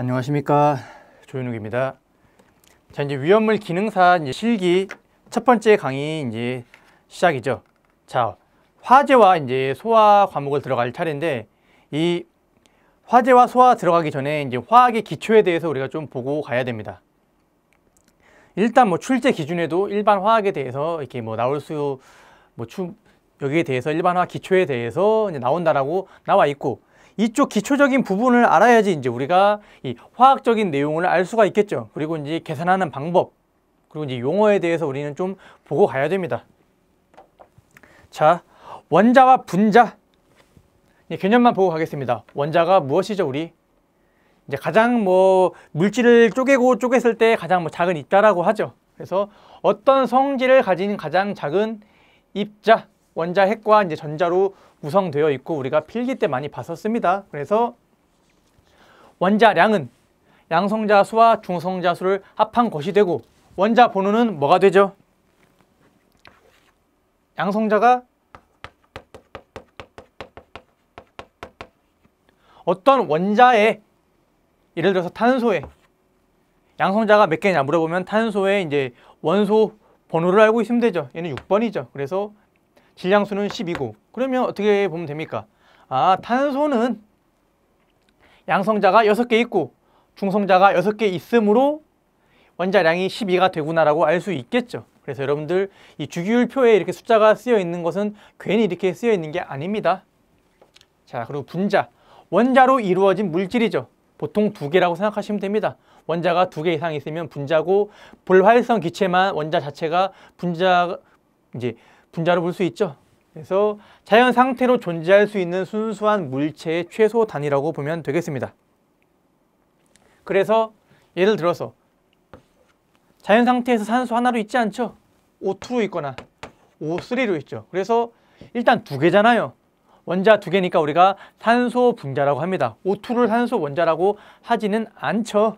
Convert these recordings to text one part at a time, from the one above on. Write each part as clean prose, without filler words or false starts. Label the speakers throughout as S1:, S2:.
S1: 안녕하십니까, 조현욱입니다. 자, 이제 위험물 기능사 실기 첫 번째 강의 이제 시작이죠. 자, 화재와 이제 소화 과목을 들어갈 차례인데, 이 화재와 소화 들어가기 전에 이제 화학의 기초에 대해서 우리가 좀 보고 가야 됩니다. 일단 출제 기준에도 일반 화학에 대해서 이렇게 나올 수 여기에 대해서 일반 화학 기초에 대해서 이제 나온다라고 나와 있고, 이쪽 기초적인 부분을 알아야지 이제 우리가 이 화학적인 내용을 알 수가 있겠죠. 그리고 이제 계산하는 방법, 그리고 이제 용어에 대해서 우리는 좀 보고 가야 됩니다. 자, 원자와 분자 개념만 보고 가겠습니다. 원자가 무엇이죠, 우리? 이제 가장 물질을 쪼갰을 때 가장 작은 입자라고 하죠. 그래서 어떤 성질을 가진 가장 작은 입자, 원자 핵과 이제 전자로 구성되어 있고, 우리가 필기 때 많이 봤었습니다. 그래서 원자량은 양성자 수와 중성자 수를 합한 것이 되고, 원자 번호는 뭐가 되죠? 양성자가 어떤 원자에, 예를 들어서 탄소에 양성자가 몇 개냐 물어보면 탄소의 이제 원소 번호를 알고 있으면 되죠. 얘는 6번이죠. 그래서 질량수는 10이고, 그러면 어떻게 보면 됩니까? 아, 탄소는 양성자가 6개 있고 중성자가 6개 있으므로 원자량이 12가 되구나라고 알 수 있겠죠. 그래서 여러분들 이 주기율표에 이렇게 숫자가 쓰여 있는 것은 괜히 이렇게 쓰여 있는 게 아닙니다. 자, 그리고 분자, 원자로 이루어진 물질이죠. 보통 2개라고 생각하시면 됩니다. 원자가 2개 이상 있으면 분자고, 불활성 기체만 원자 자체가 분자로 볼 수 있죠. 그래서 자연 상태로 존재할 수 있는 순수한 물체의 최소 단위라고 보면 되겠습니다. 그래서 예를 들어서 자연 상태에서 산소 하나로 있지 않죠. O2로 있거나 O3로 있죠. 그래서 일단 2개잖아요. 원자 2개니까 우리가 산소 분자라고 합니다. O2를 산소 원자라고 하지는 않죠.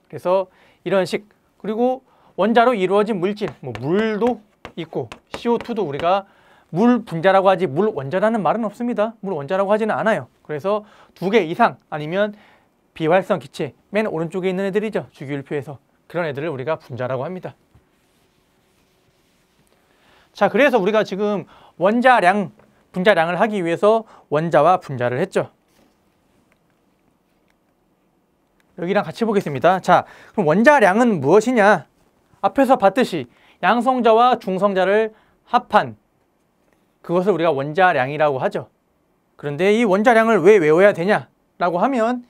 S1: 그래서 이런 식. 그리고 원자로 이루어진 물질, 물도 있고 CO2도 우리가 물 분자라고 하지 물 원자라는 말은 없습니다. 물 원자라고 하지는 않아요. 그래서 2개 이상 아니면 비활성 기체, 맨 오른쪽에 있는 애들이죠. 주기율표에서. 그런 애들을 우리가 분자라고 합니다. 자, 그래서 우리가 지금 원자량, 분자량을 하기 위해서 원자와 분자를 했죠. 여기랑 같이 보겠습니다. 자, 그럼 원자량은 무엇이냐? 앞에서 봤듯이 양성자와 중성자를 합한 그것을 우리가 원자량이라고 하죠. 그런데 이 원자량을 왜 외워야 되냐라고 하면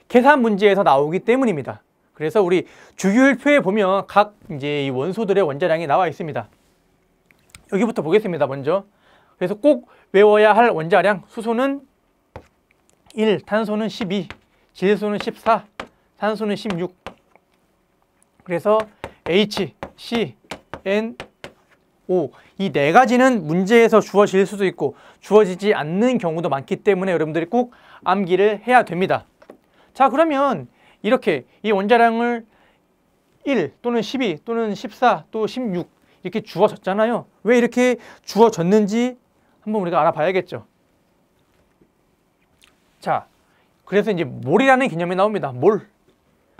S1: 계산 문제에서 나오기 때문입니다. 그래서 우리 주기율표에 보면 각 이제 이 원소들의 원자량이 나와 있습니다. 여기부터 보겠습니다. 먼저. 그래서 꼭 외워야 할 원자량, 수소는 1, 탄소는 12, 질소는 14, 산소는 16. 그래서 H, C, N, O, 이 4가지는 문제에서 주어질 수도 있고 주어지지 않는 경우도 많기 때문에 여러분들이 꼭 암기를 해야 됩니다. 자, 그러면 이렇게 이 원자량을 1 또는 12 또는 14 또 16 이렇게 주어졌잖아요. 왜 이렇게 주어졌는지 한번 우리가 알아봐야겠죠. 자, 그래서 이제 몰이라는 개념이 나옵니다. 몰.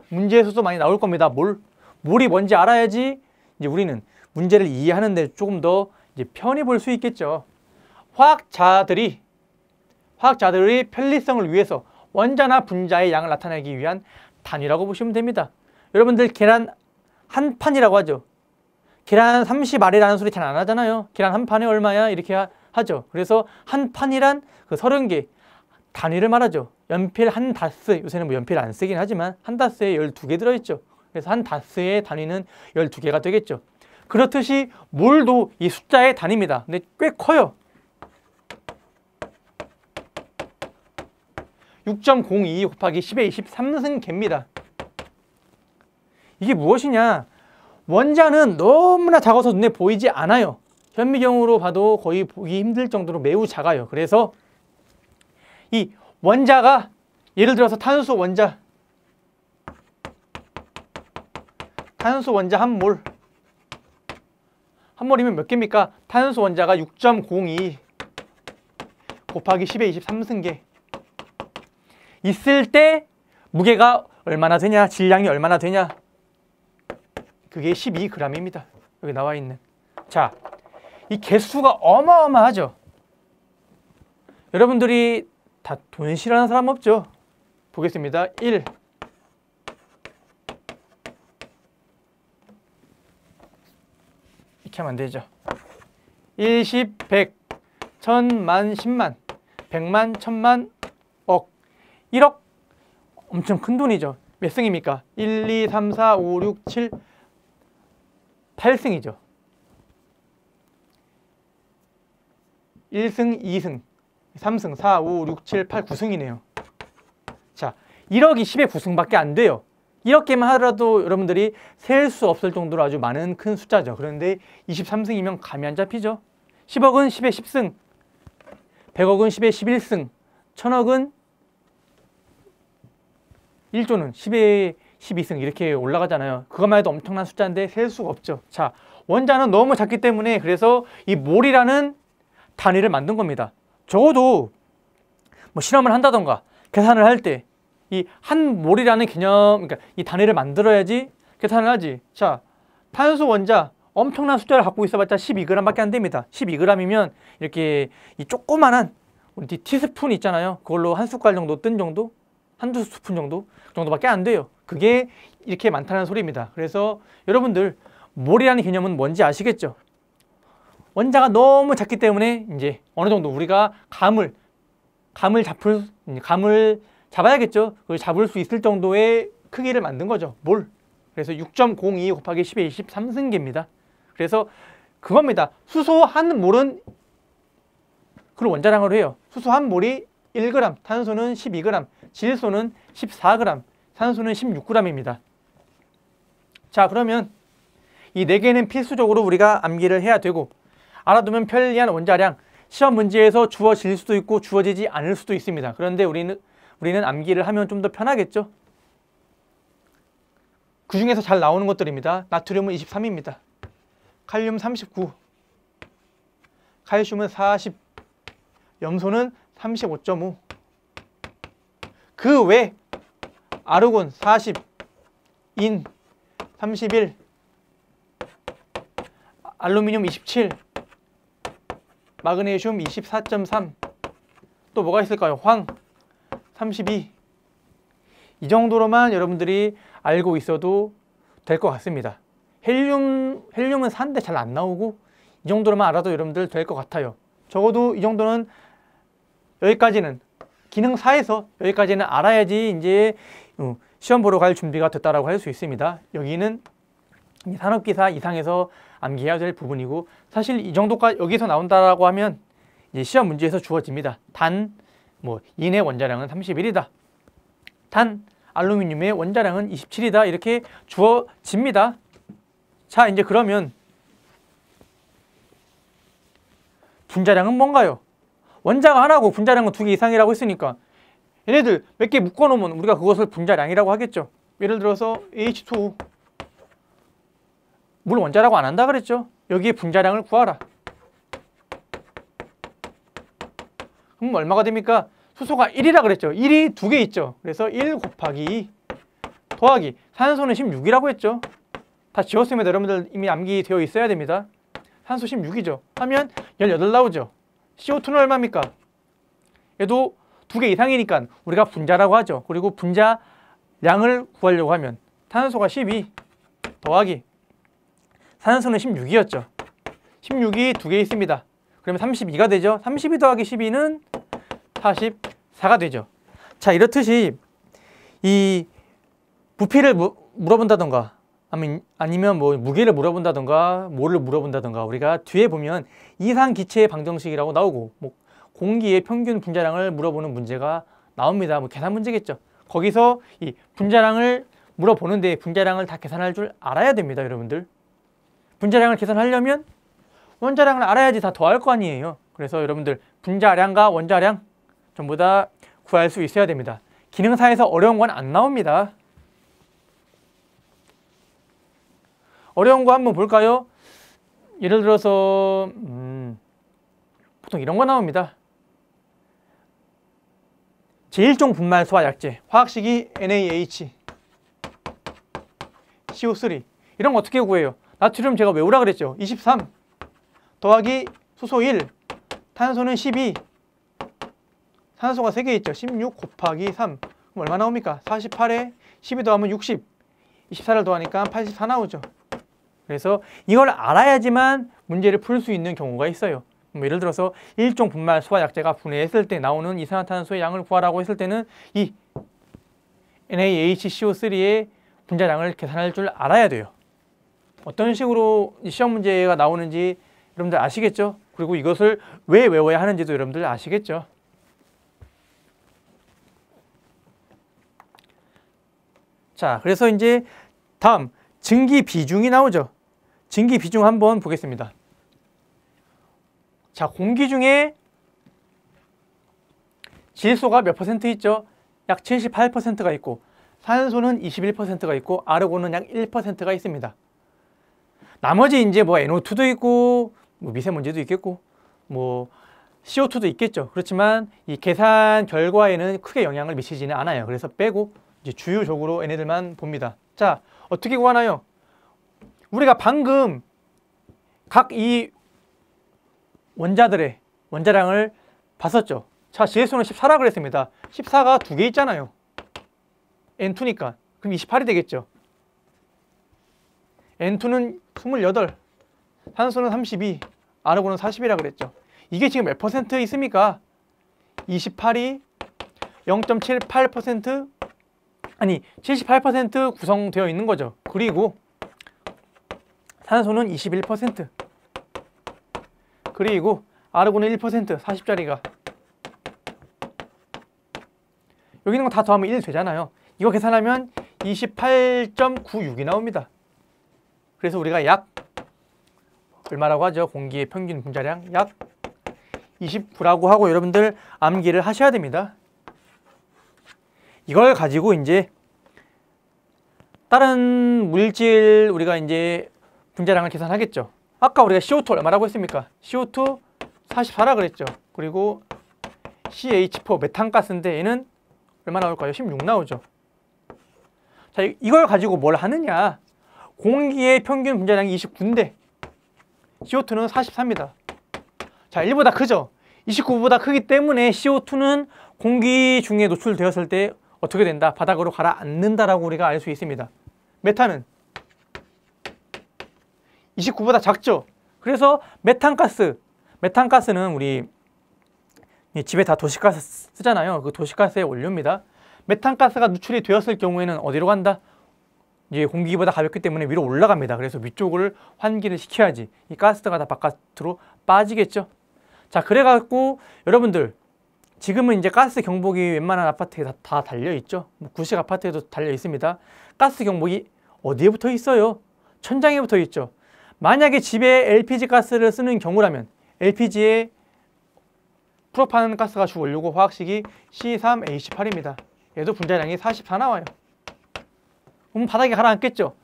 S1: 문제에서도 많이 나올 겁니다. 몰이 뭔지 알아야지 이제 우리는 문제를 이해하는데 조금 더 이제 편히 볼 수 있겠죠. 화학자들이 편리성을 위해서 원자나 분자의 양을 나타내기 위한 단위라고 보시면 됩니다. 여러분들 계란 한 판이라고 하죠. 계란 30알이라는 소리 잘 안 하잖아요. 계란 한 판에 얼마야? 이렇게 하죠. 그래서 한 판이란 그 30개 단위를 말하죠. 연필 한 다스, 요새는 연필 안 쓰긴 하지만 한 다스에 12개 들어있죠. 그래서 한 다스의 단위는 12개가 되겠죠. 그렇듯이 몰도 이 숫자의 단위입니다. 근데 꽤 커요. 6.02 곱하기 10의 23승계입니다. 이게 무엇이냐? 원자는 너무나 작아서 눈에 보이지 않아요. 현미경으로 봐도 거의 보기 힘들 정도로 매우 작아요. 그래서 이 원자가 예를 들어서 탄소 원자 한 몰. 한 몰이면 몇 개입니까? 탄소 원자가 6.02 곱하기 10의 23승계 있을 때 무게가 얼마나 되냐, 질량이 얼마나 되냐, 그게 12g입니다. 여기 나와 있는. 자, 이 개수가 어마어마하죠. 여러분들이 다 돈 싫어하는 사람 없죠? 보겠습니다. 1, 이렇게 하면 안 되죠. 1, 10, 100, 1000만, 10만, 100만, 1000만, 억, 1억. 엄청 큰 돈이죠. 몇 승입니까? 1, 2, 3, 4, 5, 6, 7, 8승이죠. 1승, 2승, 3승, 4, 5, 6, 7, 8, 9승이네요. 자, 1억이 10의 9승밖에 안 돼요. 1억개만 하더라도 여러분들이 셀 수 없을 정도로 아주 많은 큰 숫자죠. 그런데 23승이면 감이 안 잡히죠. 10억은 10의 10승, 100억은 10의 11승, 1000억은 1조는 10의 12승 이렇게 올라가잖아요. 그것만 해도 엄청난 숫자인데 셀 수가 없죠. 자, 원자는 너무 작기 때문에 그래서 이 몰이라는 단위를 만든 겁니다. 적어도 뭐 실험을 한다던가 계산을 할 때 이 한 몰이라는 개념, 그러니까 이 단위를 만들어야지 계산을 하지. 자, 탄소 원자 엄청난 숫자를 갖고 있어봤자 12g밖에 안 됩니다. 12g이면 이렇게 이 조그만한 우리 티스푼 있잖아요. 그걸로 한 숟갈 정도 뜬 정도, 한두 스푼 정도 그 정도밖에 안 돼요. 그게 이렇게 많다는 소리입니다. 그래서 여러분들 몰이라는 개념은 뭔지 아시겠죠? 원자가 너무 작기 때문에 이제 어느 정도 우리가 감을 잡아야겠죠. 그걸 잡을 수 있을 정도의 크기를 만든 거죠. 몰. 그래서 6.02 곱하기 10의 23승계입니다. 그래서 그겁니다. 수소 한 몰은 그걸 원자량으로 해요. 수소 한 몰이 1g, 탄소는 12g, 질소는 14g, 산소는 16g입니다. 자, 그러면 이 4개는 필수적으로 우리가 암기를 해야 되고 알아두면 편리한 원자량, 시험 문제에서 주어질 수도 있고 주어지지 않을 수도 있습니다. 그런데 우리는 암기를 하면 좀 더 편하겠죠. 그 중에서 잘 나오는 것들입니다. 나트륨은 23입니다. 칼륨 39, 칼슘은 40, 염소는 35.5. 그 외 아르곤 40, 인 31, 알루미늄 27, 마그네슘 24.3, 또 뭐가 있을까요? 황 32. 이 정도로만 여러분들이 알고 있어도 될 것 같습니다. 헬륨은 산데 잘 안 나오고 이 정도로만 알아도 여러분들 될 것 같아요. 적어도 이 정도는 여기까지는 기능사에서 여기까지는 알아야지 이제 시험 보러 갈 준비가 됐다라고 할 수 있습니다. 여기는 산업기사 이상에서 암기해야 될 부분이고 사실 이 정도까지 여기서 나온다라고 하면 이제 시험 문제에서 주어집니다. 인의 원자량은 31이다. 단 알루미늄의 원자량은 27이다. 이렇게 주어집니다. 자, 이제 그러면 분자량은 뭔가요? 원자가 하나고 분자량은 2개 이상이라고 했으니까 얘네들 몇 개 묶어놓으면 우리가 그것을 분자량이라고 하겠죠. 예를 들어서 H2O 물 원자라고 안 한다 그랬죠. 여기에 분자량을 구하라. 그럼 얼마가 됩니까? 수소가 1이라 그랬죠. 1이 2개 있죠. 그래서 1 곱하기 2 더하기 산소는 16이라고 했죠. 다 지웠으면 여러분들 이미 암기되어 있어야 됩니다. 산소 16이죠. 하면 18 나오죠. CO2는 얼마입니까? 얘도 2개 이상이니까 우리가 분자라고 하죠. 그리고 분자량을 구하려고 하면 탄소가 12 더하기 산소는 16이었죠. 16이 2개 있습니다. 그러면 32가 되죠. 32 더하기 12는 44가 되죠. 자, 이렇듯이 이 부피를 물어본다던가 아니면 뭐 무게를 물어본다던가 뭐를 물어본다던가 우리가 뒤에 보면 이상기체의 방정식이라고 나오고 뭐 공기의 평균 분자량을 물어보는 문제가 나옵니다. 뭐 계산 문제겠죠. 거기서 이 분자량을 물어보는데 분자량을 다 계산할 줄 알아야 됩니다. 여러분들 분자량을 계산하려면 원자량을 알아야지 다 더할 거 아니에요. 그래서 여러분들 분자량과 원자량 전부 다 구할 수 있어야 됩니다. 기능사에서 어려운 건 안 나옵니다. 어려운 거 한번 볼까요? 예를 들어서 보통 이런 거 나옵니다. 제1종 분말 소화 약제, 화학식이 NaH, CO3. 이런 거 어떻게 구해요? 나트륨 제가 외우라 그랬죠. 23 더하기 수소 1, 탄소는 12, 산소가 3개 있죠. 16 곱하기 3. 그럼 얼마 나옵니까? 48에 12 더하면 60, 24를 더하니까 84 나오죠. 그래서 이걸 알아야지만 문제를 풀 수 있는 경우가 있어요. 예를 들어서 1종 분말 소화 약제가 분해했을 때 나오는 이산화탄소의 양을 구하라고 했을 때는 이 NaHCO3의 분자량을 계산할 줄 알아야 돼요. 어떤 식으로 시험 문제가 나오는지 여러분들 아시겠죠? 그리고 이것을 왜 외워야 하는지도 여러분들 아시겠죠? 자, 그래서 이제 다음 증기 비중이 나오죠. 증기 비중 한번 보겠습니다. 자, 공기 중에 질소가 몇 퍼센트 있죠? 약 78%가 있고, 산소는 21%가 있고, 아르곤은 약 1%가 있습니다. 나머지 이제 뭐 NO2도 있고, 뭐 미세먼지도 있겠고, 뭐 CO2도 있겠죠. 그렇지만 이 계산 결과에는 크게 영향을 미치지는 않아요. 그래서 빼고 이제 주요적으로 얘네들만 봅니다. 자, 어떻게 구하나요? 우리가 방금 각 이 원자들의 원자량을 봤었죠. 자, 질소는 14라 그랬습니다. 14가 2개 있잖아요. N2니까. 그럼 28이 되겠죠. N2는 28, 산소는 32, 아르곤은 40이라 그랬죠. 이게 지금 몇 퍼센트 있습니까? 28이 0.78%, 아니 78% 구성되어 있는 거죠. 그리고 산소는 21%, 그리고 아르곤은 1%, 40짜리가. 여기 있는 거 다 더하면 1 되잖아요. 이거 계산하면 28.96이 나옵니다. 그래서 우리가 약 얼마라고 하죠? 공기의 평균 분자량 약 29라고 하고 여러분들 암기를 하셔야 됩니다. 이걸 가지고 이제 다른 물질 우리가 이제 분자량을 계산하겠죠. 아까 우리가 CO2 얼마라고 했습니까? CO2 44라 그랬죠. 그리고 CH4 메탄가스인데 얘는 얼마 나올까요? 16 나오죠. 자, 이걸 가지고 뭘 하느냐? 공기의 평균 분자량이 29인데 CO2는 44입니다. 자, 1보다 크죠? 29보다 크기 때문에 CO2는 공기 중에 노출되었을 때 어떻게 된다? 바닥으로 가라앉는다라고 우리가 알 수 있습니다. 메탄은 29보다 작죠? 그래서 메탄가스는 우리 집에 다 도시가스 쓰잖아요. 그 도시가스의 원료입니다. 메탄가스가 누출이 되었을 경우에는 어디로 간다? 이제 공기보다 가볍기 때문에 위로 올라갑니다. 그래서 위쪽을 환기를 시켜야지 이 가스가 다 바깥으로 빠지겠죠. 자, 그래갖고 여러분들 지금은 이제 가스 경보기 웬만한 아파트에 다 달려있죠. 뭐 구식 아파트에도 달려있습니다. 가스 경보기 어디에 붙어 있어요? 천장에 붙어 있죠. 만약에 집에 LPG 가스를 쓰는 경우라면 LPG에 프로판 가스가 주 원료고 화학식이 C3H8입니다. 얘도 분자량이 44 나와요. 그럼 바닥에 가라앉겠죠.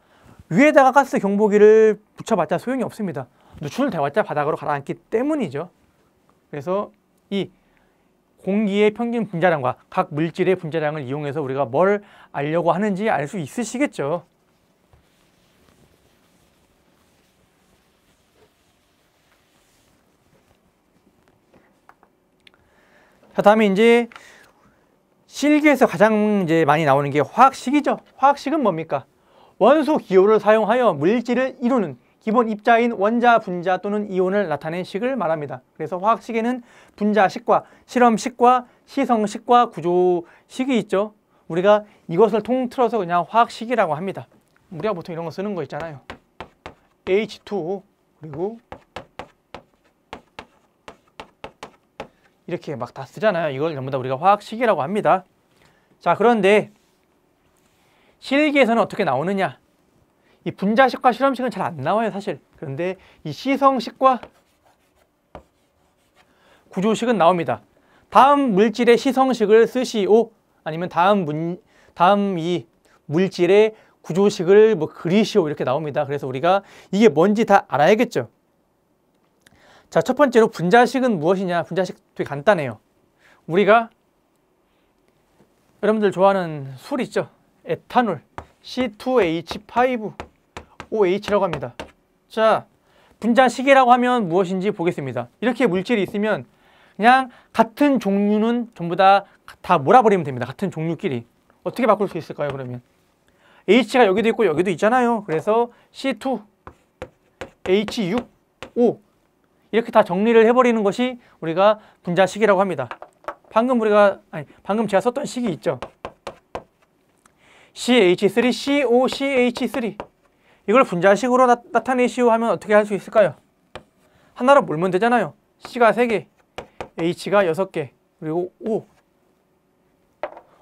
S1: 위에다가 가스 경보기를 붙여봤자 소용이 없습니다. 누출돼봤자 바닥으로 가라앉기 때문이죠. 그래서 이 공기의 평균 분자량과 각 물질의 분자량을 이용해서 우리가 뭘 알려고 하는지 알 수 있으시겠죠. 자, 다음에 이제 실기에서 가장 이제 많이 나오는 게 화학식이죠. 화학식은 뭡니까? 원소 기호를 사용하여 물질을 이루는 기본 입자인 원자, 분자 또는 이온을 나타낸 식을 말합니다. 그래서 화학식에는 분자식과 실험식과 시성식과 구조식이 있죠. 우리가 이것을 통틀어서 그냥 화학식이라고 합니다. 우리가 보통 이런 거 쓰는 거 있잖아요. H2O 그리고 이렇게 막 다 쓰잖아요. 이걸 전부 다 우리가 화학식이라고 합니다. 자, 그런데 실기에서는 어떻게 나오느냐? 이 분자식과 실험식은 잘 안 나와요, 사실. 그런데 이 시성식과 구조식은 나옵니다. 다음 물질의 시성식을 쓰시오. 아니면 다음 이 물질의 구조식을 뭐 그리시오. 이렇게 나옵니다. 그래서 우리가 이게 뭔지 다 알아야겠죠. 자, 첫 번째로 분자식은 무엇이냐? 분자식 되게 간단해요. 우리가 여러분들 좋아하는 술 있죠? 에탄올 C2H5OH라고 합니다. 자, 분자식이라고 하면 무엇인지 보겠습니다. 이렇게 물질이 있으면 그냥 같은 종류는 전부 다 몰아버리면 됩니다. 같은 종류끼리. 어떻게 바꿀 수 있을까요, 그러면? H가 여기도 있고 여기도 있잖아요. 그래서 C2H6O 이렇게 다 정리를 해버리는 것이 우리가 분자식이라고 합니다. 방금 제가 썼던 식이 있죠. CH3COCH3 이걸 분자식으로 나타내시오 하면 어떻게 할 수 있을까요? 하나로 몰면 되잖아요. C가 3개, H가 6개, 그리고 O.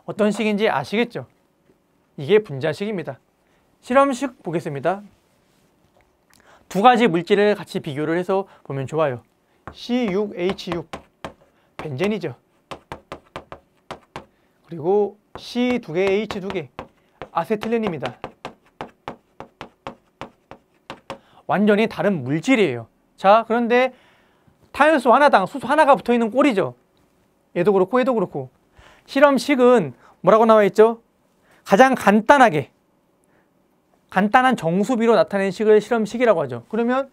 S1: 어떤 식인지 아시겠죠? 이게 분자식입니다. 실험식 보겠습니다. 두 가지 물질을 같이 비교를 해서 보면 좋아요. C6H6 벤젠이죠. 그리고 C2개 H2개 아세틸렌입니다. 완전히 다른 물질이에요. 자, 그런데 탄소 하나당 수소 하나가 붙어있는 꼴이죠. 얘도 그렇고 얘도 그렇고. 실험식은 뭐라고 나와 있죠? 가장 간단한 정수비로 나타낸 식을 실험식이라고 하죠. 그러면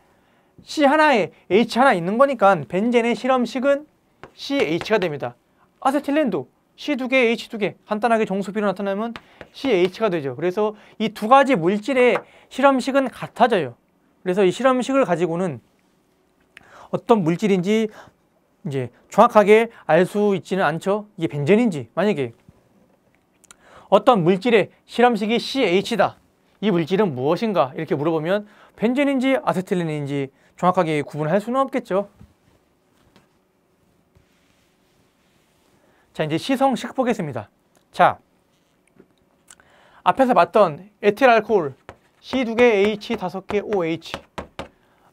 S1: C 하나에 H 하나 있는 거니까 벤젠의 실험식은 CH가 됩니다. 아세틸렌도 C2개, H2개 간단하게 정수비로 나타나면 CH가 되죠. 그래서 이 두 가지 물질의 실험식은 같아져요. 그래서 이 실험식을 가지고는 어떤 물질인지 이제 정확하게 알 수 있지는 않죠. 이게 벤젠인지 만약에 어떤 물질의 실험식이 CH다. 이 물질은 무엇인가? 이렇게 물어보면 벤젠인지 아세틸렌인지 정확하게 구분할 수는 없겠죠. 자, 이제 시성식 보겠습니다. 자, 앞에서 봤던 에틸알코올 C2개 H 5개 OH.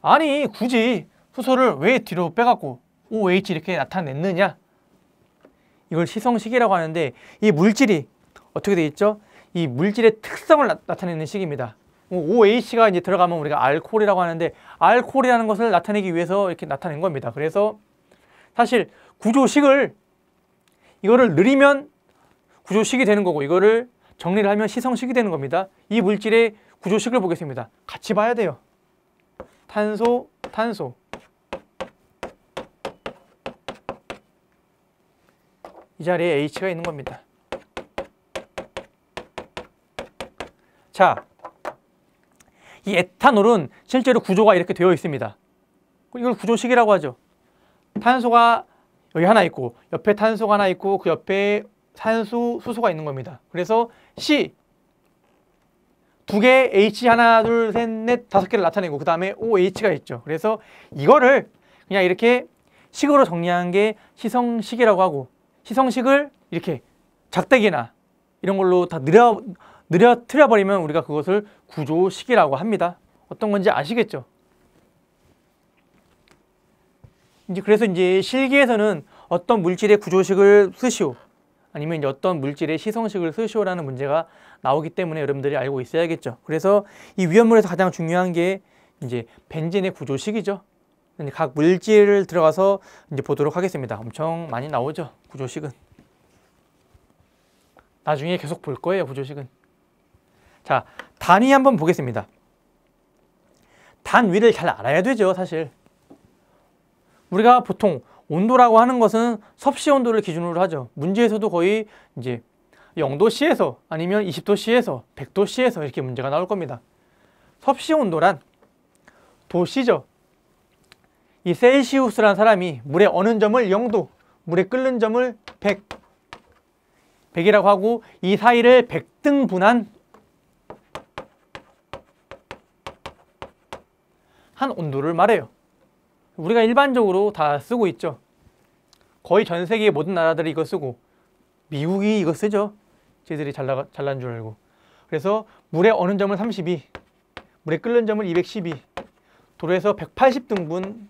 S1: 아니, 굳이 수소를 왜 뒤로 빼갖고 OH 이렇게 나타냈느냐? 이걸 시성식이라고 하는데 이 물질이 어떻게 되어 있죠? 이 물질의 특성을 나타내는 식입니다. OH가 이제 들어가면 우리가 알코올이라고 하는데 알코올이라는 것을 나타내기 위해서 이렇게 나타낸 겁니다. 그래서 사실 구조식을 이거를 느리면 구조식이 되는 거고 이거를 정리를 하면 시성식이 되는 겁니다. 이 물질의 구조식을 보겠습니다. 같이 봐야 돼요. 탄소, 탄소. 이 자리에 H가 있는 겁니다. 자, 이 에탄올은 실제로 구조가 이렇게 되어 있습니다. 이걸 구조식이라고 하죠. 탄소가 여기 하나 있고 옆에 탄소가 하나 있고 그 옆에 산수, 수소가 있는 겁니다. 그래서 C 2개 H 하나, 둘, 셋, 넷, 5개를 나타내고 그 다음에 OH가 있죠. 그래서 이거를 그냥 이렇게 식으로 정리한 게 시성식이라고 하고 시성식을 이렇게 작대기나 이런 걸로 다 느려뜨려버리면 우리가 그것을 구조식이라고 합니다. 어떤 건지 아시겠죠? 그래서 이제 실기에서는 어떤 물질의 구조식을 쓰시오 아니면 이제 어떤 물질의 시성식을 쓰시오라는 문제가 나오기 때문에 여러분들이 알고 있어야겠죠. 그래서 이 위험물에서 가장 중요한 게 이제 벤젠의 구조식이죠. 각 물질을 들어가서 이제 보도록 하겠습니다. 엄청 많이 나오죠, 구조식은. 나중에 계속 볼 거예요, 구조식은. 자, 단위 한번 보겠습니다. 단위를 잘 알아야 되죠, 사실. 우리가 보통 온도라고 하는 것은 섭씨 온도를 기준으로 하죠. 문제에서도 거의 이제 0도씨에서 아니면 20도씨에서 100도씨에서 이렇게 문제가 나올 겁니다. 섭씨 온도란 도씨죠. 이 셀시우스라는 사람이 물의 어는 점을 0도, 물에 끓는 점을 100이라고 하고 이 사이를 100등분한 한 온도를 말해요. 우리가 일반적으로 다 쓰고 있죠. 거의 전 세계의 모든 나라들이 이거 쓰고 미국이 이거 쓰죠. 쟤들이 잘난 줄 알고. 그래서 물에 어는 점을 32, 물에 끓는 점을 212, 도로에서 180등분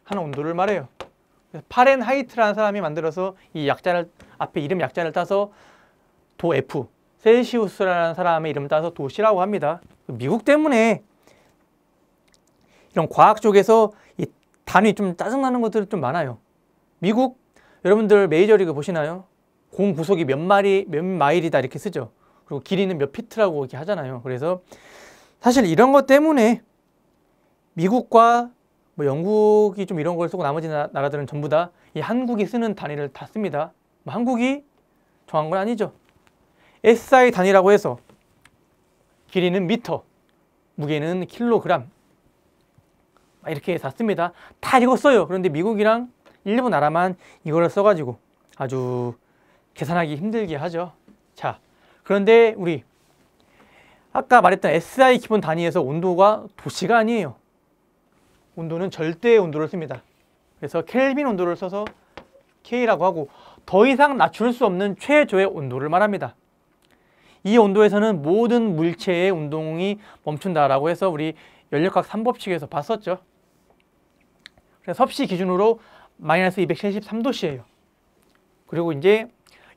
S1: 한 온도를 말해요. 파렌하이트라는 사람이 만들어서 이 약자를 앞에 이름 약자를 따서 도 F, 셀시우스라는 사람의 이름을 따서 도시라고 합니다. 미국 때문에 이런 과학 쪽에서 이 단위 좀 짜증나는 것들이 좀 많아요. 미국 여러분들 메이저리그 보시나요? 공 구속이 몇 마일이다 이렇게 쓰죠. 그리고 길이는 몇 피트라고 이렇게 하잖아요. 그래서 사실 이런 것 때문에 미국과 뭐 영국이 좀 이런 걸 쓰고 나머지 나라들은 전부 다 이 한국이 쓰는 단위를 다 씁니다. 뭐 한국이 정한 건 아니죠. SI 단위라고 해서 길이는 미터, 무게는 킬로그램 이렇게 다 씁니다. 다 이거 써요. 그런데 미국이랑 일본 나라만 이걸 써가지고 아주 계산하기 힘들게 하죠. 자, 그런데 우리 아까 말했던 SI 기본 단위에서 온도가 도시가 아니에요. 온도는 절대 온도를 씁니다. 그래서 켈빈 온도를 써서 K라고 하고 더 이상 낮출 수 없는 최저의 온도를 말합니다. 이 온도에서는 모든 물체의 운동이 멈춘다라고 해서 우리 연력학 3법칙에서 봤었죠. 그래서 섭씨 기준으로 마이너스 273도씨예요. 그리고 이제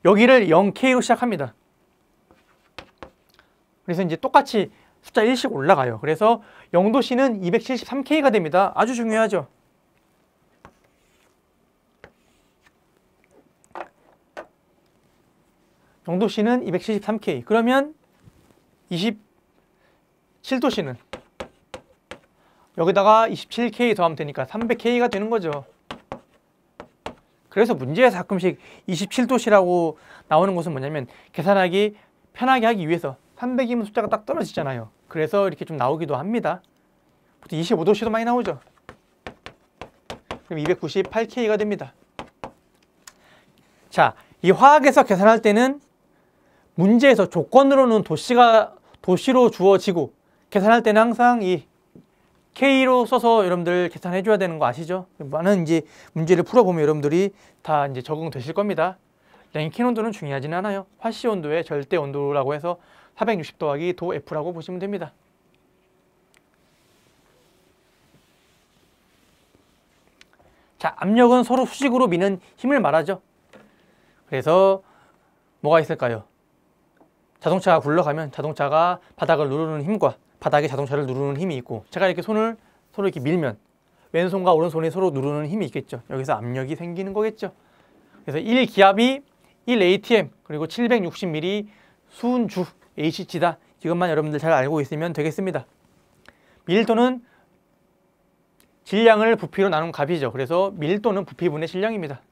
S1: 여기를 0K로 시작합니다. 그래서 이제 똑같이 숫자 1씩 올라가요. 그래서 0도씨는 273K가 됩니다. 아주 중요하죠. 영도씨는 273K. 그러면 27도씨는 여기다가 27K 더하면 되니까 300K가 되는 거죠. 그래서 문제에서 가끔씩 27도씨라고 나오는 것은 뭐냐면 계산하기 편하게 하기 위해서 300이면 숫자가 딱 떨어지잖아요. 그래서 이렇게 좀 나오기도 합니다. 보통 25도씨도 많이 나오죠. 그럼 298K가 됩니다. 자, 이 화학에서 계산할 때는 문제에서 조건으로는 도시로 주어지고 계산할 때는 항상 이 K로 써서 여러분들 계산해 줘야 되는 거 아시죠? 많은 이제 문제를 풀어보면 여러분들이 다 이제 적응되실 겁니다. 랭킨 온도는 중요하지는 않아요. 화씨 온도의 절대 온도라고 해서 460 더하기 도 F라고 보시면 됩니다. 자, 압력은 서로 수직으로 미는 힘을 말하죠. 그래서 뭐가 있을까요? 자동차가 굴러가면 자동차가 바닥을 누르는 힘과 바닥에 자동차를 누르는 힘이 있고 제가 이렇게 손을 서로 이렇게 밀면 왼손과 오른손이 서로 누르는 힘이 있겠죠. 여기서 압력이 생기는 거겠죠. 그래서 1기압이 1atm 그리고 760ml 순주 hg다. 이것만 여러분들 잘 알고 있으면 되겠습니다. 밀도는 질량을 부피로 나눈 값이죠. 그래서 밀도는 부피분의 질량입니다.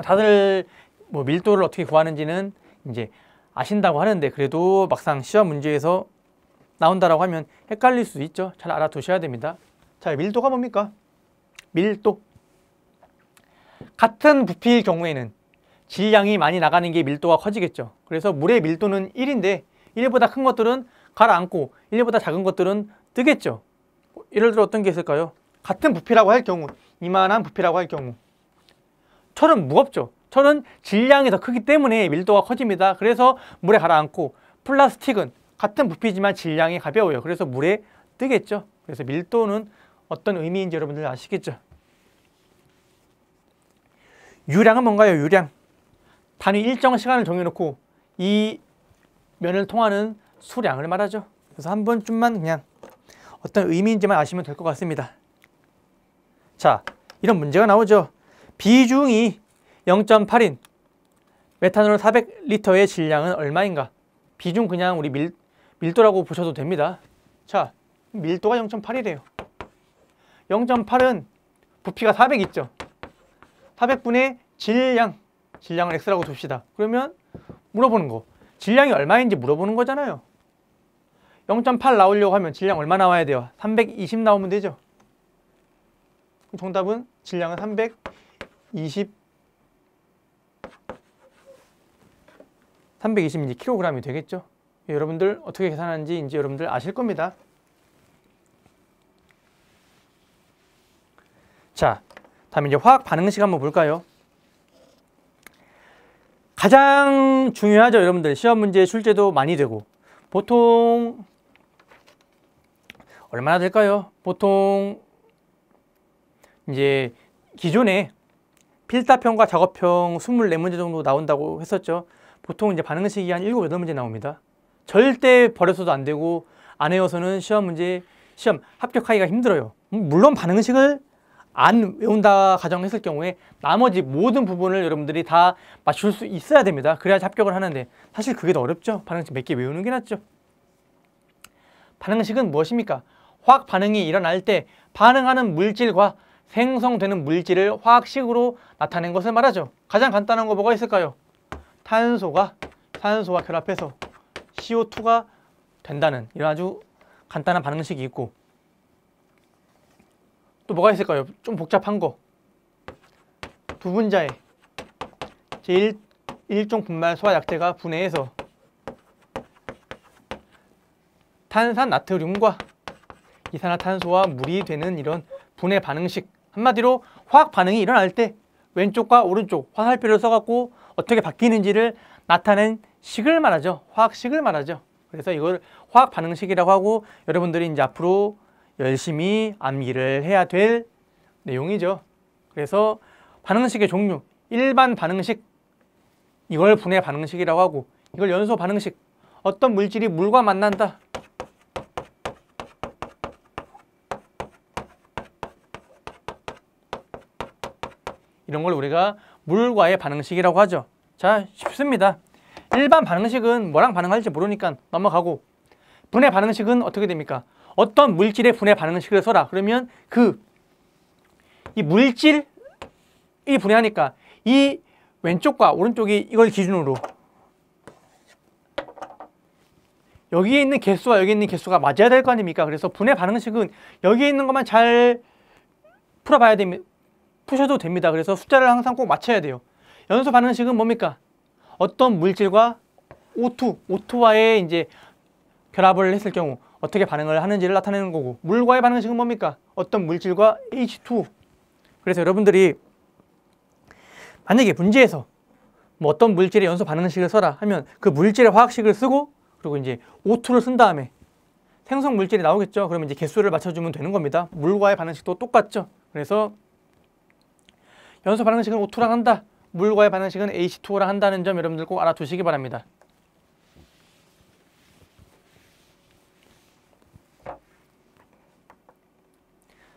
S1: 다들 뭐 밀도를 어떻게 구하는지는 이제 아신다고 하는데 그래도 막상 시험 문제에서 나온다라고 하면 헷갈릴 수 있죠. 잘 알아두셔야 됩니다. 자, 밀도가 뭡니까? 밀도. 같은 부피일 경우에는 질량이 많이 나가는 게 밀도가 커지겠죠. 그래서 물의 밀도는 1인데 1보다 큰 것들은 가라앉고 1보다 작은 것들은 뜨겠죠. 예를 들어 어떤 게 있을까요? 같은 부피라고 할 경우, 이만한 부피라고 할 경우 철은 무겁죠. 철은 질량이 더 크기 때문에 밀도가 커집니다. 그래서 물에 가라앉고 플라스틱은 같은 부피지만 질량이 가벼워요. 그래서 물에 뜨겠죠. 그래서 밀도는 어떤 의미인지 여러분들 아시겠죠? 유량은 뭔가요? 유량. 단위 일정 시간을 정해놓고 이 면을 통하는 수량을 말하죠. 그래서 한 번쯤만 그냥 어떤 의미인지만 아시면 될 것 같습니다. 자, 이런 문제가 나오죠. 비중이 0.8인 메탄올 400리터의 질량은 얼마인가? 비중 그냥 우리 밀도라고 보셔도 됩니다. 자, 밀도가 0.8이래요. 0.8은 부피가 400 있죠. 400분의 질량을 X라고 둡시다. 그러면 물어보는 거, 질량이 얼마인지 물어보는 거잖아요. 0.8 나오려고 하면 질량 얼마 나와야 돼요? 320 나오면 되죠. 정답은 질량은 320 kg이 되겠죠. 여러분들 어떻게 계산하는지 이제 여러분들 아실 겁니다. 자, 다음에 이제 화학 반응식 한번 볼까요? 가장 중요하죠, 여러분들. 시험 문제 출제도 많이 되고 보통 얼마나 될까요? 보통 이제 기존에 필사평과 작업평 24문제 정도 나온다고 했었죠. 보통 이제 반응식이 한 7, 8문제 나옵니다. 절대 버려서도 안 되고 안 외워서는 시험 합격하기가 힘들어요. 물론 반응식을 안 외운다 가정했을 경우에 나머지 모든 부분을 여러분들이 다 맞출 수 있어야 됩니다. 그래야지 합격을 하는데 사실 그게 더 어렵죠. 반응식 몇 개 외우는 게 낫죠. 반응식은 무엇입니까? 화학 반응이 일어날 때 반응하는 물질과 생성되는 물질을 화학식으로 나타낸 것을 말하죠. 가장 간단한 거 뭐가 있을까요? 탄소가 산소와 결합해서 CO2가 된다는 이런 아주 간단한 반응식이 있고, 또 뭐가 있을까요? 좀 복잡한 거. 두 분자에 제1종 분말 소화약제가 분해해서 탄산 나트륨과 이산화탄소와 물이 되는 이런 분해 반응식. 한마디로 화학 반응이 일어날 때 왼쪽과 오른쪽 화살표를 써갖고 어떻게 바뀌는지를 나타낸 식을 말하죠. 화학식을 말하죠. 그래서 이걸 화학 반응식이라고 하고 여러분들이 이제 앞으로 열심히 암기를 해야 될 내용이죠. 그래서 반응식의 종류, 일반 반응식, 이걸 분해 반응식이라고 하고, 이걸 연소 반응식, 어떤 물질이 물과 만난다. 이런 걸 우리가 물과의 반응식이라고 하죠. 자, 쉽습니다. 일반 반응식은 뭐랑 반응할지 모르니까 넘어가고, 분해 반응식은 어떻게 됩니까? 어떤 물질의 분해 반응식을 써라. 그러면 이 물질이 분해하니까 이 왼쪽과 오른쪽이 이걸 기준으로 여기에 있는 개수와 여기 있는 개수가 맞아야 될 거 아닙니까? 그래서 분해 반응식은 여기에 있는 것만 잘 풀어봐야 됩니다. 푸셔도 됩니다. 그래서 숫자를 항상 꼭 맞춰야 돼요. 연소 반응식은 뭡니까? 어떤 물질과 O2와의 이제 결합을 했을 경우 어떻게 반응을 하는지를 나타내는 거고, 물과의 반응식은 뭡니까? 어떤 물질과 H2O. 그래서 여러분들이 만약에 문제에서 뭐 어떤 물질의 연소 반응식을 써라 하면 그 물질의 화학식을 쓰고, 그리고 이제 O2를 쓴 다음에 생성 물질이 나오겠죠. 그러면 이제 개수를 맞춰주면 되는 겁니다. 물과의 반응식도 똑같죠. 그래서 연소 반응식은 O2랑 한다, 물과의 반응식은 H2O랑 한다는 점 여러분들 꼭 알아두시기 바랍니다.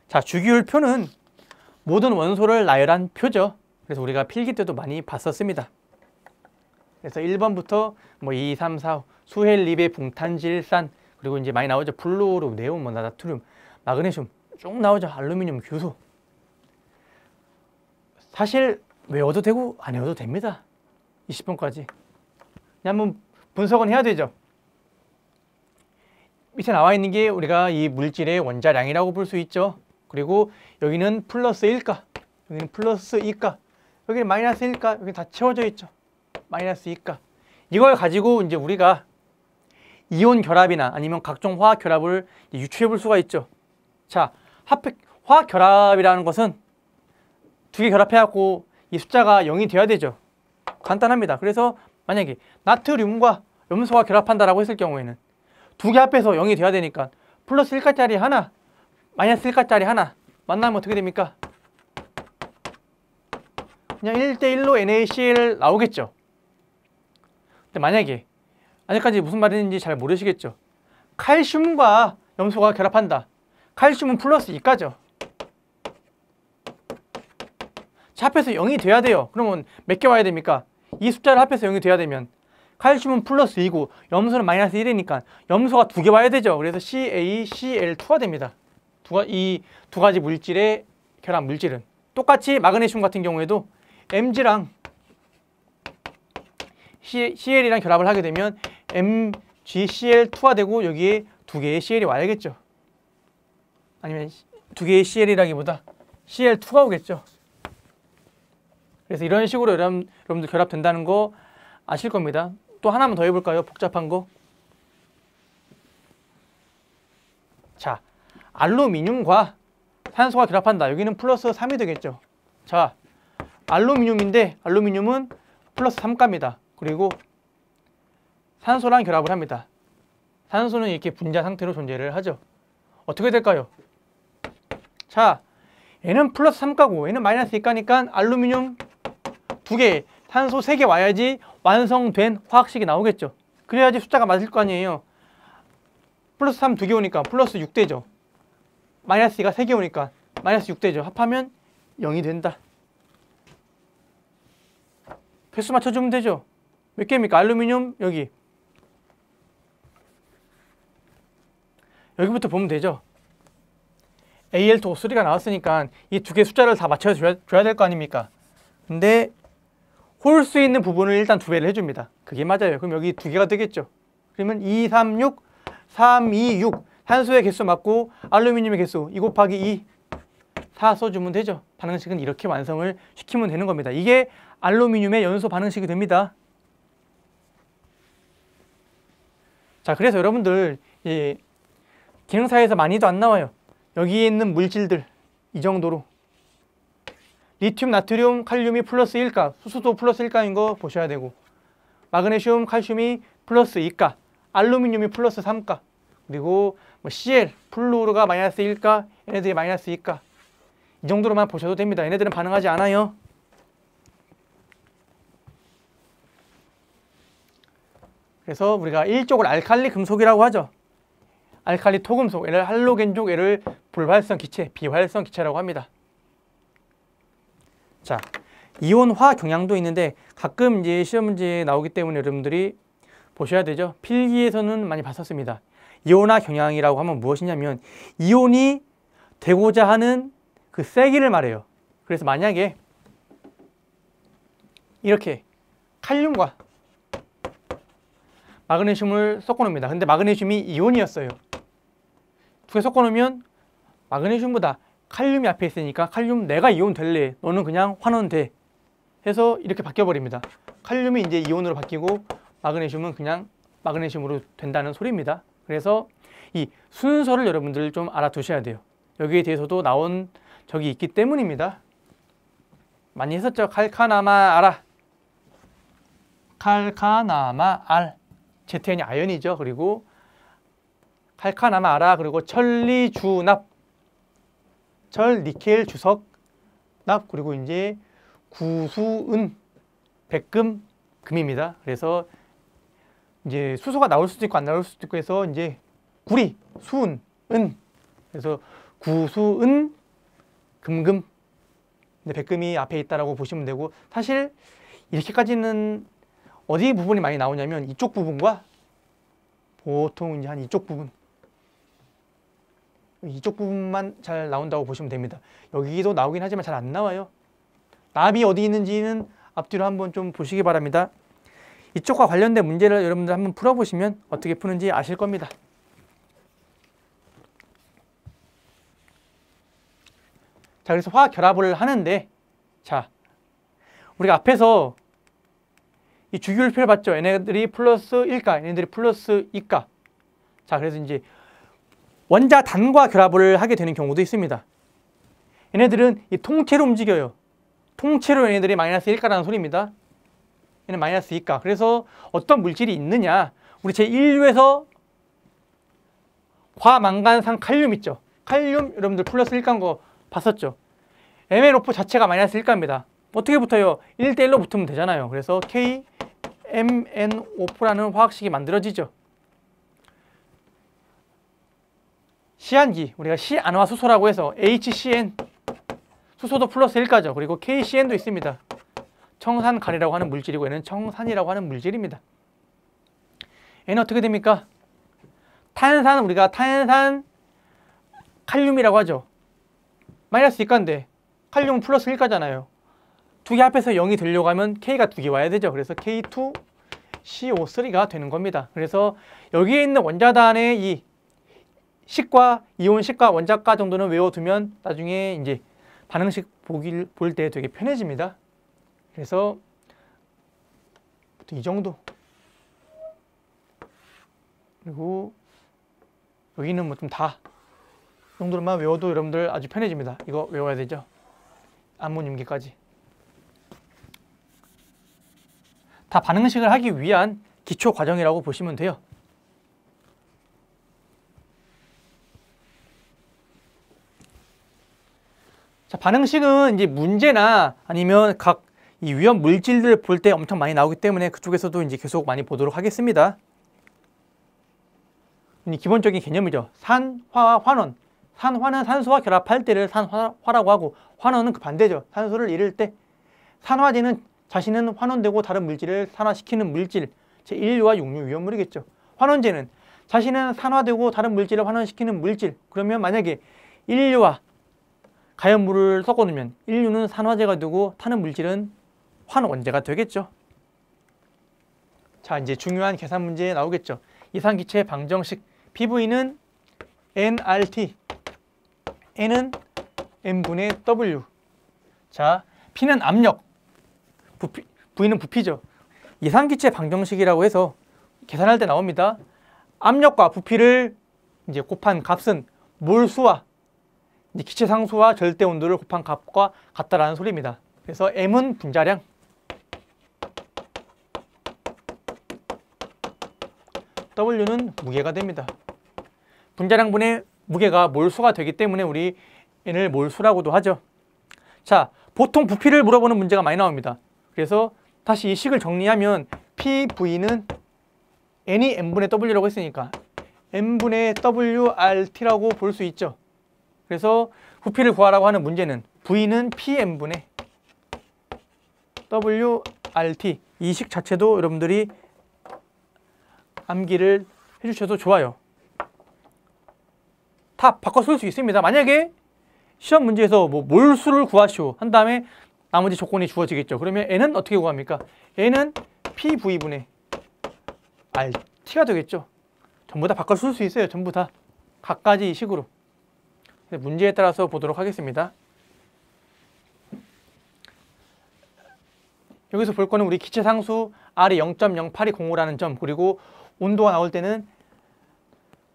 S1: 자, 주기율표는 모든 원소를 나열한 표죠. 그래서 우리가 필기 때도 많이 봤었습니다. 그래서 1번부터 뭐 2, 3, 4, 수헬립의 붕탄질산, 그리고 이제 많이 나오죠. 플루오르, 네온, 뭐 나트륨, 마그네슘 쭉 나오죠. 알루미늄, 규소. 사실 외워도 되고 안 외워도 됩니다. 20번까지. 그냥 한번 분석은 해야 되죠. 밑에 나와 있는 게 우리가 이 물질의 원자량이라고 볼 수 있죠. 그리고 여기는 플러스 1가, 여기는 플러스 2가, 여기는 마이너스 1가, 여기 다 채워져 있죠. 마이너스 2가. 이걸 가지고 이제 우리가 이온 결합이나 아니면 각종 화학 결합을 유추해 볼 수가 있죠. 자, 화학 결합이라는 것은 두 개 결합해갖고 이 숫자가 0이 돼야 되죠. 간단합니다. 그래서 만약에 나트륨과 염소가 결합한다라고 했을 경우에는 두 개 합해서 0이 돼야 되니까 플러스 1가짜리 하나, 마이너스 1가짜리 하나 만나면 어떻게 됩니까? 그냥 1대1로 NaCl 나오겠죠. 근데 만약에 아직까지 무슨 말인지 잘 모르시겠죠. 칼슘과 염소가 결합한다. 칼슘은 플러스 2가죠. 자, 합해서 0이 돼야 돼요. 그러면 몇 개 와야 됩니까? 이 숫자를 합해서 0이 돼야 되면 칼슘은 플러스 2고 염소는 마이너스 1이니까 염소가 두 개 와야 되죠. 그래서 CaCl2가 됩니다. 이 두 가지 물질의 결합 물질은 똑같이 마그네슘 같은 경우에도 Mg랑 Cl이랑 결합을 하게 되면 MgCl2가 되고 여기에 두 개의 Cl이 와야겠죠. 아니면 두 개의 Cl이라기보다 Cl2가 오겠죠. 그래서 이런 식으로 여러분들 결합된다는 거 아실 겁니다. 또 하나만 더 해볼까요? 복잡한 거. 자, 알루미늄과 산소가 결합한다. 여기는 플러스 3이 되겠죠. 자, 알루미늄인데 알루미늄은 플러스 3가입니다. 그리고 산소랑 결합을 합니다. 산소는 이렇게 분자 상태로 존재를 하죠. 어떻게 될까요? 자, 얘는 플러스 3가고 얘는 마이너스 2가니까 알루미늄 2개, 산소 3개 와야지 완성된 화학식이 나오겠죠. 그래야지 숫자가 맞을 거 아니에요. 플러스 3 2개 오니까 플러스 6 되죠. 마이너스 2가 3개 오니까 마이너스 6 되죠. 합하면 0이 된다. 개수 맞춰주면 되죠. 몇 개입니까? 알루미늄 여기. 여기부터 보면 되죠. Al2O3가 나왔으니까 이 두 개 숫자를 다 맞춰줘야 될 거 아닙니까? 근데 홀수 있는 부분을 일단 2배를 해줍니다. 그게 맞아요. 그럼 여기 2개가 되겠죠. 그러면 2, 3, 6, 3, 2, 6 산소의 개수 맞고 알루미늄의 개수 2 곱하기 2 4 써주면 되죠. 반응식은 이렇게 완성을 시키면 되는 겁니다. 이게 알루미늄의 연소 반응식이 됩니다. 자, 그래서 여러분들 기능사에서 많이도 안 나와요. 여기에 있는 물질들 이 정도로 리튬, 나트륨, 칼륨이 플러스 1가, 수소도 플러스 1가인 거 보셔야 되고, 마그네슘, 칼슘이 플러스 2가, 알루미늄이 플러스 3가, 그리고 뭐 Cl, 플루오르가 마이너스 1가, 얘네들이 마이너스 2가. 이 정도로만 보셔도 됩니다. 얘네들은 반응하지 않아요. 그래서 우리가 일족을 알칼리 금속이라고 하죠. 알칼리 토금속, 얘를 할로겐족, 얘를 불활성 기체, 비활성 기체라고 합니다. 자, 이온화 경향도 있는데 가끔 이제 시험 문제에 나오기 때문에 여러분들이 보셔야 되죠. 필기에서는 많이 봤었습니다. 이온화 경향이라고 하면 무엇이냐면 이온이 되고자 하는 그 세기를 말해요. 그래서 만약에 이렇게 칼륨과 마그네슘을 섞어놓습니다. 근데 마그네슘이 이온이었어요. 두 개 섞어놓으면 마그네슘보다 칼륨이 앞에 있으니까 칼륨 내가 이온 될래. 너는 그냥 환원 돼. 해서 이렇게 바뀌어버립니다. 칼륨이 이제 이온으로 바뀌고 마그네슘은 그냥 마그네슘으로 된다는 소리입니다. 그래서 이 순서를 여러분들 좀 알아두셔야 돼요. 여기에 대해서도 나온 적이 있기 때문입니다. 많이 했었죠. 칼카나마 알. ZN이 아연이죠. 그리고 칼카나마 그리고 천리주납, 철, 니켈, 주석, 납, 그리고 이제 구수은, 백금, 금입니다. 그래서 이제 수소가 나올 수도 있고 안 나올 수도 있고 해서 이제 구리, 수은, 은. 그래서 구수은, 금금. 근데 백금이 앞에 있다라고 보시면 되고, 사실 이렇게까지는 어디 부분이 많이 나오냐면 이쪽 부분과 보통 이제 한 이쪽 부분만 잘 나온다고 보시면 됩니다. 여기도 나오긴 하지만 잘 안 나와요. 납이 어디 있는지는 앞뒤로 한번 좀 보시기 바랍니다. 이쪽과 관련된 문제를 여러분들 한번 풀어보시면 어떻게 푸는지 아실 겁니다. 자, 그래서 화학 결합을 하는데, 자, 우리가 앞에서 이 주기율표를 봤죠. 얘네들이 플러스 1가, 얘네들이 플러스 2가. 자, 그래서 이제 원자단과 결합을 하게 되는 경우도 있습니다. 얘네들은 이 통째로 움직여요. 통째로 얘네들이 마이너스 1가라는 소리입니다. 얘는 마이너스 2가. 그래서 어떤 물질이 있느냐. 우리 제1유에서 과망간산 칼륨 있죠. 칼륨 여러분들 플러스 1가인 거 봤었죠. MnO4 자체가 마이너스 1가입니다. 어떻게 붙어요? 1대1로 붙으면 되잖아요. 그래서 KMnO4라는 화학식이 만들어지죠. 시안기, 우리가 시안화수소라고 해서 HCN, 수소도 플러스 1가죠. 그리고 KCN도 있습니다. 청산가리라고 하는 물질이고 얘는 청산이라고 하는 물질입니다. 얘는 어떻게 됩니까? 탄산, 우리가 탄산 칼륨이라고 하죠. 마이너스 2가인데 칼륨은 플러스 1가잖아요. 두 개 앞에서 0이 되려고 하면 K가 두 개 와야 되죠. 그래서 K2CO3가 되는 겁니다. 그래서 여기에 있는 원자단의 이 식과 이온식과 원자가 정도는 외워두면 나중에 이제 반응식 볼 때 되게 편해집니다. 그래서 이 정도. 그리고 여기는 뭐 좀 다 이 정도로만 외워도 여러분들 아주 편해집니다. 이거 외워야 되죠. 암모늄기까지. 다 반응식을 하기 위한 기초 과정이라고 보시면 돼요. 자, 반응식은 이제 문제나 아니면 각 이 위험 물질들 볼 때 엄청 많이 나오기 때문에 그쪽에서도 이제 계속 많이 보도록 하겠습니다. 기본적인 개념이죠. 산화와 환원. 산화는 산소와 결합할 때를 산화라고 하고, 환원은 그 반대죠. 산소를 잃을 때. 산화제는 자신은 환원되고 다른 물질을 산화시키는 물질, 제1류와 6류 위험물이겠죠. 환원제는 자신은 산화되고 다른 물질을 환원시키는 물질. 그러면 만약에 1류와 가연물을 섞어놓으면 1류는 산화제가 되고 타는 물질은 환원제가 되겠죠. 자, 이제 중요한 계산 문제 나오겠죠. 이산기체 방정식. PV는 nRT, N은 N분의 W. 자, P는 압력, V는 부피죠. 이산기체 방정식이라고 해서 계산할 때 나옵니다. 압력과 부피를 이제 곱한 값은 몰수와 이제 기체 상수와 절대 온도를 곱한 값과 같다라는 소리입니다. 그래서 M은 분자량, W는 무게가 됩니다. 분자량분의 무게가 몰수가 되기 때문에 우리 N을 몰수라고도 하죠. 자, 보통 부피를 물어보는 문제가 많이 나옵니다. 그래서 다시 이 식을 정리하면 PV는 N이 N분의 W라고 했으니까 N분의 WRT라고 볼 수 있죠. 그래서 부피를 구하라고 하는 문제는 V는 PN분의 WRT. 이 식 자체도 여러분들이 암기를 해주셔도 좋아요. 다 바꿔 쓸 수 있습니다. 만약에 시험 문제에서 뭐 몰수를 구하시오 한 다음에 나머지 조건이 주어지겠죠. 그러면 N은 어떻게 구합니까? N은 PV분의 RT가 되겠죠. 전부 다 바꿔 쓸 수 있어요. 전부 다. 각가지 식으로. 문제에 따라서 보도록 하겠습니다. 여기서 볼 거는 우리 기체 상수 R이 0.0820라는 점, 그리고 온도가 나올 때는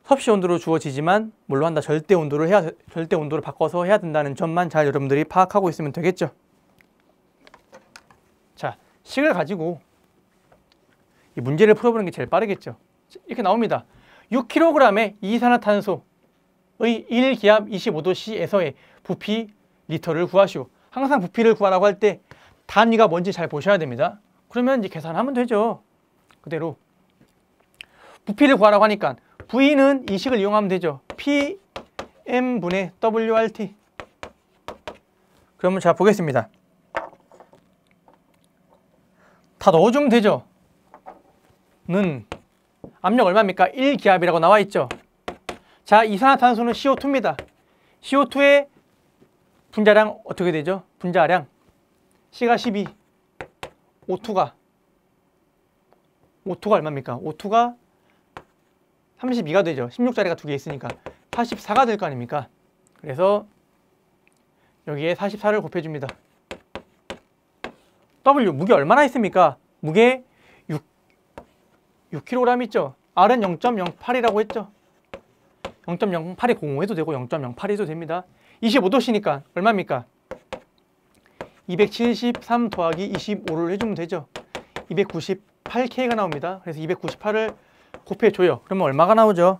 S1: 섭씨 온도로 주어지지만 뭘로 한다? 절대 온도를 바꿔서 해야 된다는 점만 잘 여러분들이 파악하고 있으면 되겠죠. 자, 식을 가지고 이 문제를 풀어보는 게 제일 빠르겠죠. 이렇게 나옵니다. 6kg의 이산화탄소의 1기압 25도씨에서의 부피 리터를 구하시오. 항상 부피를 구하라고 할 때 단위가 뭔지 잘 보셔야 됩니다. 그러면 이제 계산하면 되죠. 그대로. 부피를 구하라고 하니까 V는 이 식을 이용하면 되죠. PM분의 WRT. 그러면 자, 보겠습니다. 다 넣어주면 되죠. 는 압력 얼마입니까? 1기압이라고 나와 있죠. 자, 이산화탄소는 CO2입니다. CO2의 분자량 어떻게 되죠? 분자량 C가 12, O2가 얼마입니까? O2가 32가 되죠. 16자리가 두 개 있으니까 44가 될 거 아닙니까? 그래서 여기에 44를 곱해줍니다. W, 무게 얼마나 있습니까? 무게 6kg 있죠. R은 0.08이라고 했죠. 0.08이 05 해도 되고 0.08 해도 됩니다. 25도씨니까 얼마입니까? 273 더하기 25를 해주면 되죠. 298K가 나옵니다. 그래서 298을 곱해줘요. 그러면 얼마가 나오죠?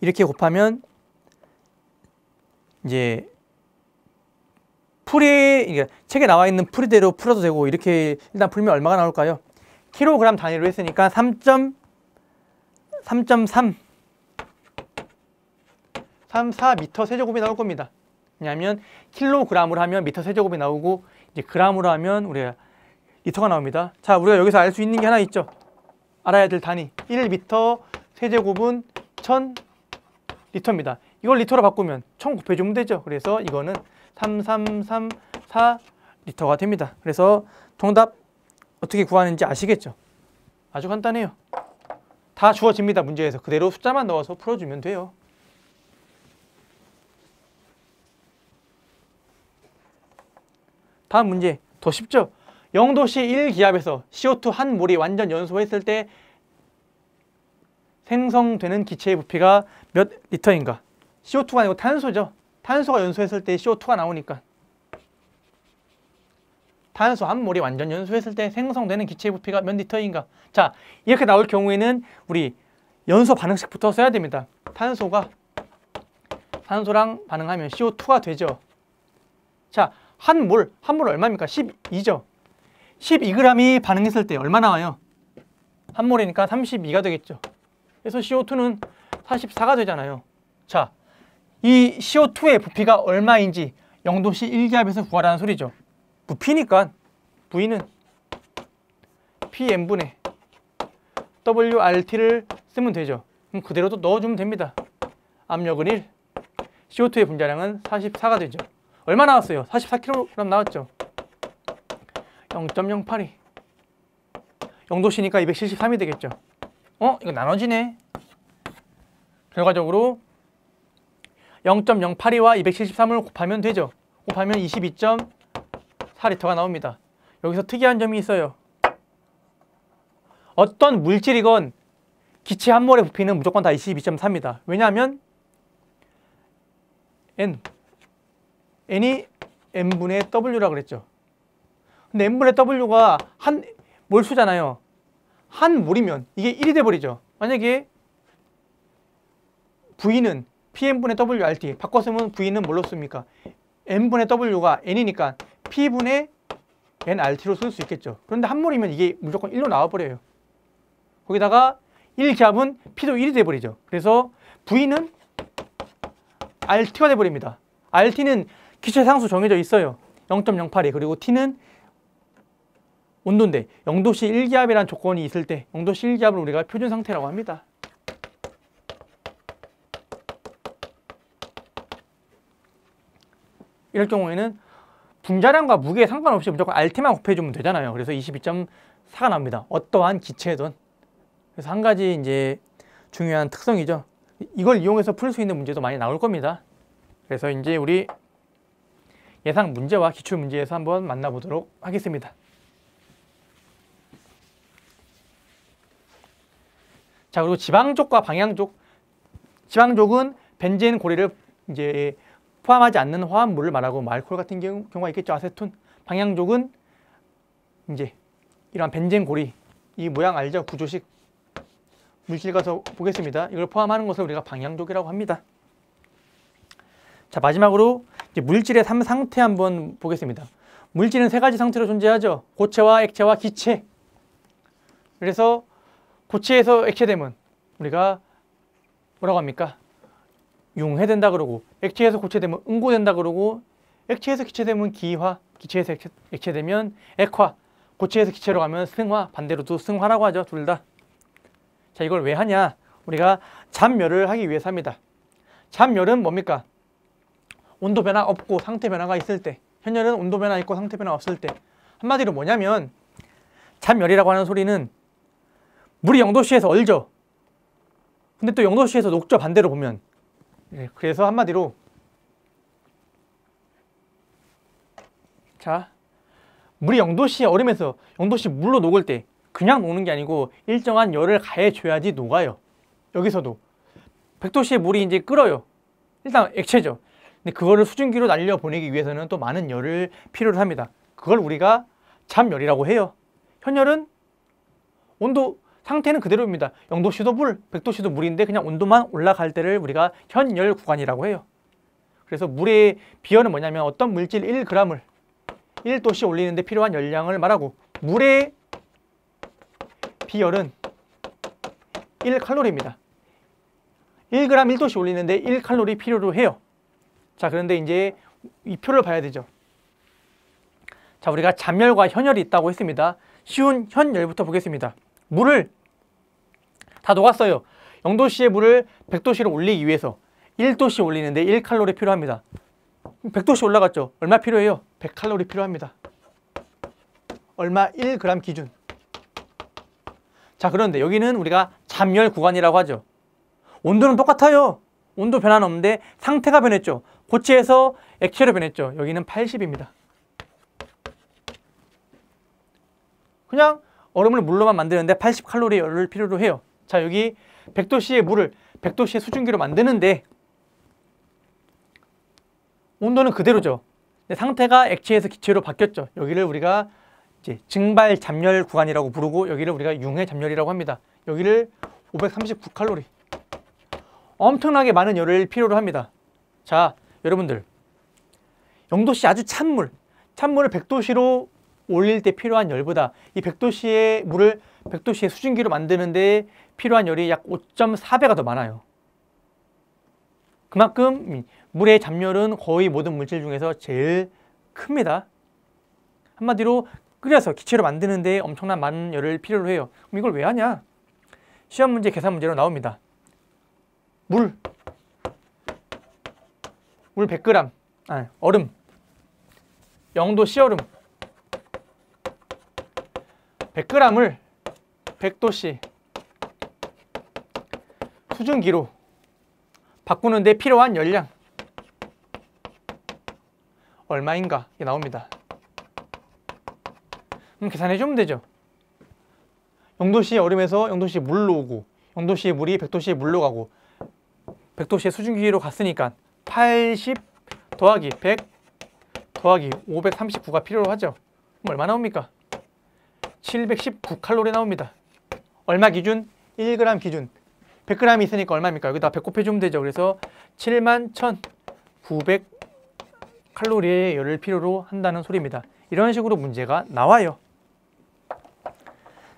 S1: 이렇게 곱하면 이제 책에 나와 있는 풀이대로 풀어도 되고, 이렇게 일단 풀면 얼마가 나올까요? 킬로그램 단위로 했으니까 3.34m 세제곱이 나올 겁니다. 왜냐하면 킬로그램으로 하면 미터 세제곱이 나오고, 이제 그램으로 하면 우리가 리터가 나옵니다. 자, 우리가 여기서 알 수 있는 게 하나 있죠. 알아야 될 단위. 1m 세제곱은 1000리터입니다. 이걸 리터로 바꾸면 1000 곱해주면 되죠. 그래서 이거는 3334리터가 됩니다. 그래서 정답 어떻게 구하는지 아시겠죠? 아주 간단해요. 다 주어집니다. 문제에서 그대로 숫자만 넣어서 풀어주면 돼요. 다음 문제 더 쉽죠? 0도씨 1기압에서 CO2 한 몰이 완전 연소했을 때 생성되는 기체의 부피가 몇 리터인가? CO2가 아니고 탄소죠. 탄소가 연소했을 때 CO2가 나오니까 탄소 한 몰이 완전 연소했을 때 생성되는 기체의 부피가 몇 리터인가? 자, 이렇게 나올 경우에는 우리 연소 반응식부터 써야 됩니다. 탄소가 산소랑 반응하면 CO2가 되죠. 자, 한 몰 얼마입니까? 12죠. 12g이 반응했을 때 얼마 나와요? 한 몰이니까 32가 되겠죠. 그래서 CO2는 44가 되잖아요. 자, 이 CO2의 부피가 얼마인지 0도씨 1기압에서 구하라는 소리죠. 부피니까 V는 PM분의 WRT를 쓰면 되죠. 그럼 그대로 또 넣어주면 됩니다. 압력은 1, CO2의 분자량은 44가 되죠. 얼마 나왔어요? 44kg 나왔죠. 0.082. 0도씨니까 273이 되겠죠. 이거 나눠지네. 결과적으로 0.082와 273을 곱하면 되죠. 곱하면 22.4리터가 나옵니다. 여기서 특이한 점이 있어요. 어떤 물질이건 기체 한 몰의 부피는 무조건 다 22.4입니다. 왜냐하면 N이 N분의 W라 그랬죠. 근데 N분의 W가 한 몰수잖아요. 한 몰이면 이게 1이 돼버리죠. 만약에 V는 Pn분의 WRT 바꿔쓰면 V는 뭘로 씁니까? N분의 W가 N이니까 P분의 nRT로 쓸 수 있겠죠. 그런데 한 몰이면 이게 무조건 1로 나와버려요. 거기다가 1기압은 P도 1이 돼버리죠. 그래서 V는 RT가 돼버립니다. RT는 기체 상수 정해져 있어요. 0.082. 그리고 T는 온도인데 0도씨 1기압이라는 조건이 있을 때 0도씨 1기압을 우리가 표준 상태라고 합니다. 이럴 경우에는 분자량과 무게에 상관없이 무조건 RT만 곱해주면 되잖아요. 그래서 22.4가 나옵니다. 어떠한 기체든. 그래서 한 가지 이제 중요한 특성이죠. 이걸 이용해서 풀 수 있는 문제도 많이 나올 겁니다. 그래서 이제 우리 예상 문제와 기출 문제에서 한번 만나보도록 하겠습니다. 자, 그리고 지방족과 방향족. 지방족은 벤젠 고리를 이제 포함하지 않는 화합물을 말하고 알코올 같은 경우가 있겠죠. 아세톤. 방향족은 이제 이러한 벤젠 고리, 이 모양 알죠? 구조식. 물질 가서 보겠습니다. 이걸 포함하는 것을 우리가 방향족이라고 합니다. 자, 마지막으로 이제 물질의 3상태 한번 보겠습니다. 물질은 세 가지 상태로 존재하죠. 고체와 액체와 기체. 그래서 고체에서 액체되면 우리가 뭐라고 합니까? 융해된다 그러고, 액체에서 고체되면 응고된다 그러고, 액체에서 기체되면 기화, 기체에서 액체되면 액화, 고체에서 기체로 가면 승화, 반대로도 승화라고 하죠. 둘 다. 자, 이걸 왜 하냐? 우리가 잠열을 하기 위해서 합니다. 잠열은 뭡니까? 온도 변화 없고 상태 변화가 있을 때, 현열은 온도 변화 있고 상태 변화 없을 때. 한마디로 뭐냐면 잠열이라고 하는 소리는 물이 0도씨에서 얼죠. 근데 또 0도씨에서 녹죠. 반대로 보면. 그래서 한마디로 자, 물이 0도씨에 얼으면서 0도씨 물로 녹을 때 그냥 녹는 게 아니고 일정한 열을 가해줘야지 녹아요. 여기서도 100도씨의 물이 이제 끓어요. 일단 액체죠. 근데 그거를 수증기로 날려보내기 위해서는 또 많은 열을 필요로 합니다. 그걸 우리가 잠열이라고 해요. 현열은 온도 상태는 그대로입니다. 0도씨도 물, 100도씨도 물인데 그냥 온도만 올라갈 때를 우리가 현열 구간이라고 해요. 그래서 물의 비열은 뭐냐면 어떤 물질 1g을 1도씨 올리는데 필요한 열량을 말하고, 물의 비열은 1칼로리입니다. 1g 1도씨 올리는데 1칼로리 필요로 해요. 자, 그런데 이제 이 표를 봐야 되죠. 자, 우리가 잠열과 현열이 있다고 했습니다. 쉬운 현열부터 보겠습니다. 물을 다 녹았어요. 0도씨의 물을 100도씨로 올리기 위해서 1도씨 올리는데 1칼로리 필요합니다. 100도씨 올라갔죠. 얼마 필요해요? 100칼로리 필요합니다. 얼마? 1g 기준. 자, 그런데 여기는 우리가 잠열 구간이라고 하죠. 온도는 똑같아요. 온도 변화는 없는데 상태가 변했죠. 고체에서 액체로 변했죠. 여기는 80입니다. 그냥 얼음을 물로만 만드는데 80칼로리 열을 필요로 해요. 자, 여기 100도씨의 물을 100도씨의 수증기로 만드는데 온도는 그대로죠. 근데 상태가 액체에서 기체로 바뀌었죠. 여기를 우리가 이제 증발 잠열 구간이라고 부르고, 여기를 우리가 융해 잠열이라고 합니다. 여기를 539칼로리. 엄청나게 많은 열을 필요로 합니다. 자, 여러분들 0도씨 아주 찬물을 100도씨로 올릴 때 필요한 열보다 이 100도씨의 물을 100도씨의 수증기로 만드는데 필요한 열이 약 5.4배가 더 많아요. 그만큼 물의 잠열은 거의 모든 물질 중에서 제일 큽니다. 한마디로 끓여서 기체로 만드는데 엄청난 많은 열을 필요로 해요. 그럼 이걸 왜 하냐? 시험 문제, 계산 문제로 나옵니다. 물 100g, 얼음 0도 시얼음 100g을 100도씨 수증기로 바꾸는데 필요한 열량 얼마인가? 이게 나옵니다. 그럼 계산해주면 되죠. 0도씨 얼음에서 0도씨 물로 오고 0도씨 물이 100도씨 물로 가고 100도씨의 수증기로 갔으니까 80 더하기 100 더하기 539가 필요로 하죠. 그럼 얼마 나옵니까? 719칼로리 나옵니다. 얼마 기준? 1g 기준. 100g이 있으니까 얼마입니까? 여기다 100 곱해주면 되죠. 그래서 71,900칼로리의 열을 필요로 한다는 소리입니다. 이런 식으로 문제가 나와요.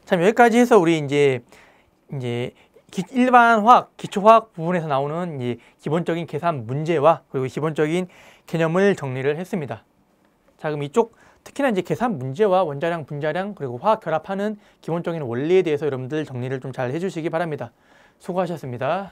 S1: 참 여기까지 해서 우리 이제 일반 화학, 기초화학 부분에서 나오는 이제 기본적인 계산 문제와 그리고 기본적인 개념을 정리를 했습니다. 자, 그럼 이쪽 특히나 이제 계산 문제와 원자량, 분자량 그리고 화학 결합하는 기본적인 원리에 대해서 여러분들 정리를 좀 잘 해주시기 바랍니다. 수고하셨습니다.